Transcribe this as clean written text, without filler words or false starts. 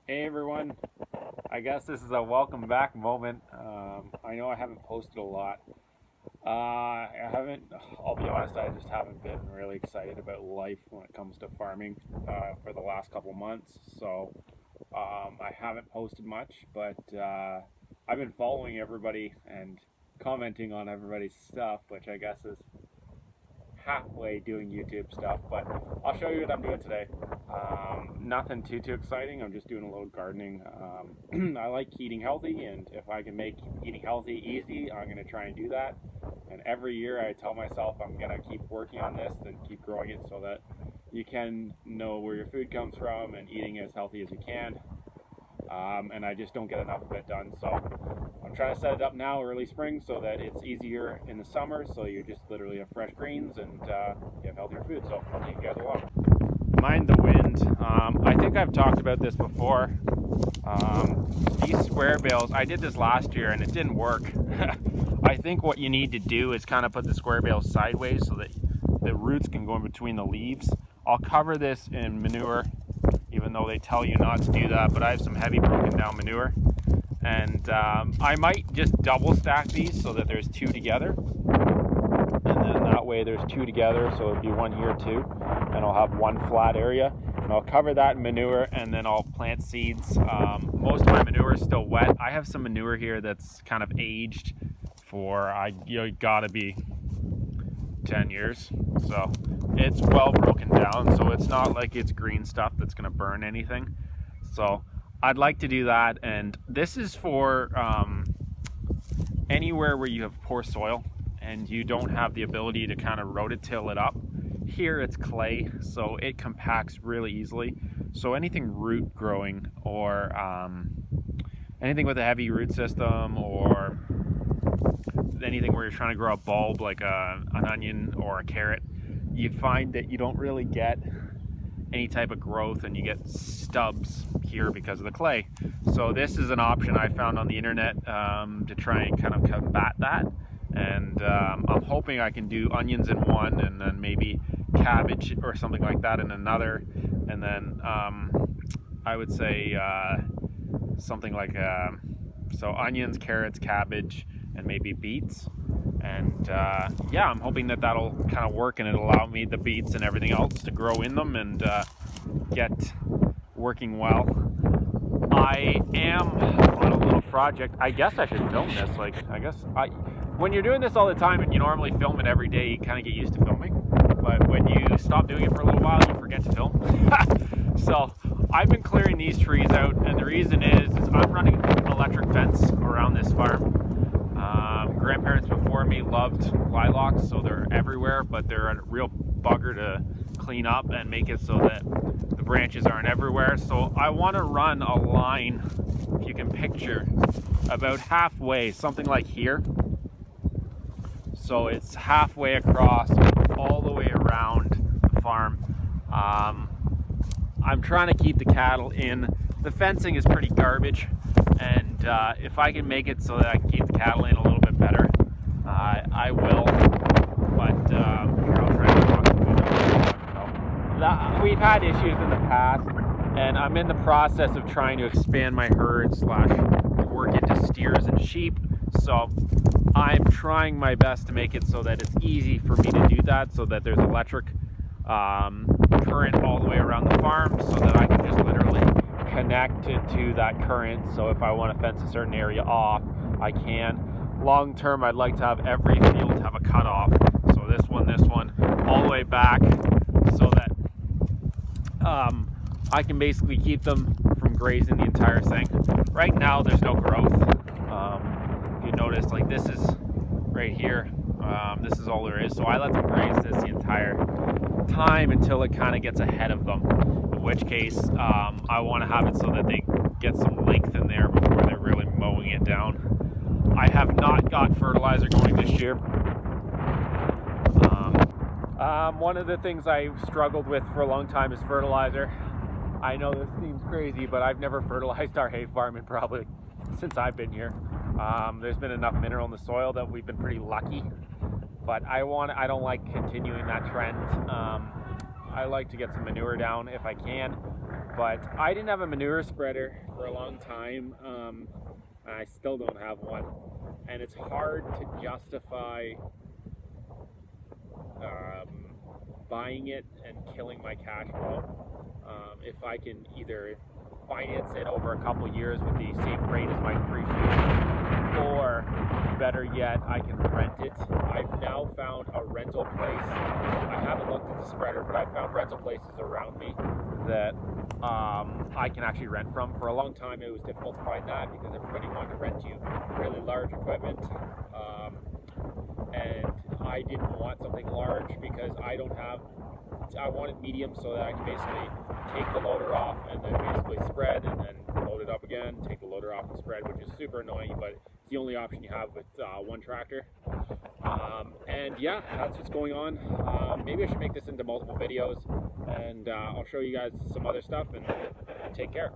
Hey everyone, I guess this is a welcome back moment. I know I haven't posted a lot. I haven't, I'll be honest, I just haven't been really excited about life when it comes to farming for the last couple months. So I haven't posted much, but I've been following everybody and commenting on everybody's stuff, which I guess is halfway doing YouTube stuff, but I'll show you what I'm doing today. Nothing too exciting. I'm just doing a little gardening. I like eating healthy, and if I can make eating healthy easy, I'm going to try and do that. And every year I tell myself I'm going to keep working on this and keep growing it so that you can know where your food comes from and eating as healthy as you can. And I just don't get enough of it done. So I'm trying to set it up now early spring so that it's easier in the summer, so you just literally have fresh greens and you have healthier food. So I'll take you guys along. Mind the wind. I think I've talked about this before. These square bales, I did this last year and it didn't work. I think what you need to do is kind of put the square bales sideways so that the roots can go in between the leaves. I'll cover this in manure, even though they tell you not to do that, but I have some heavy broken down manure. And I might just double stack these so that there's two together. And then that way there's two together, so it'd be one here too. And I'll have one flat area. And I'll cover that in manure, and then I'll plant seeds. Most of my manure is still wet. I have some manure here that's kind of aged for, gotta be 10 years. So it's well broken down, so it's not like it's green stuff that's gonna burn anything. So I'd like to do that, and this is for anywhere where you have poor soil and you don't have the ability to kind of rototill it up. Here it's clay, so it compacts really easily. So anything root growing or anything with a heavy root system, or anything where you're trying to grow a bulb like an onion or a carrot, you find that you don't really get any type of growth and you get stubs here because of the clay. So this is an option I found on the internet to try and kind of combat that. And I'm hoping I can do onions in one, and then maybe cabbage or something like that in another. And then I would say something like so onions, carrots, cabbage, and maybe beets. And yeah, I'm hoping that that'll kind of work, and it'll allow me the beets and everything else to grow in them and get working well. I am on a little project. I guess I should film this. When you're doing this all the time and you normally film it every day, you kind of get used to filming. But when you stop doing it for a little while, you forget to film. So I've been clearing these trees out, and the reason is I'm running an electric fence around this farm. Grandparents before me loved lilacs, so they're everywhere, but they're a real bugger to clean up and make it so that the branches aren't everywhere. So I want to run a line, if you can picture, about halfway, something like here. So it's halfway across, all the way around the farm. I'm trying to keep the cattle in. The fencing is pretty garbage, and if I can make it so that I can keep the cattle in a little bit better, I will. But here, I'll try to talk to them. We've had issues in the past, and I'm in the process of trying to expand my herd / work into steers and sheep. So I'm trying my best to make it so that it's easy for me to do that, so that there's electric current all the way around the farm, so that I can just literally connect it to that current. So if I want to fence a certain area off, I can. Long term, I'd like to have every field have a cutoff. So this one, all the way back, so that I can basically keep them from grazing the entire thing. Right now, there's no growth. If you notice, like this is right here. This is all there is. So I let them graze this the entire time until it kind of gets ahead of them. In which case, I want to have it so that they get some length in there before they're really mowing it down. I have not got fertilizer going this year. One of the things I struggled with for a long time is fertilizer. I know this seems crazy, but I've never fertilized our hay farm in probably since I've been here. There's been enough mineral in the soil that we've been pretty lucky, but I don't like continuing that trend. I like to get some manure down if I can. But I didn't have a manure spreader for a long time. I still don't have one, and it's hard to justify buying it and killing my cash flow. If I can either finance it over a couple years with the same rate as my depreciation, or better yet, I can rent it. I've now found a rental place. I haven't looked at the spreader, but I've found rental places around me that I can actually rent from. For a long time, it was difficult to find that because everybody wanted to rent you really large equipment. And I didn't want something large because I wanted medium so that I could basically take the loader off and then basically spread and then load it up again, take the loader off and spread, which is super annoying, but it's the only option you have with one tractor. And yeah, that's what's going on. Maybe I should make this into multiple videos, and I'll show you guys some other stuff, and take care.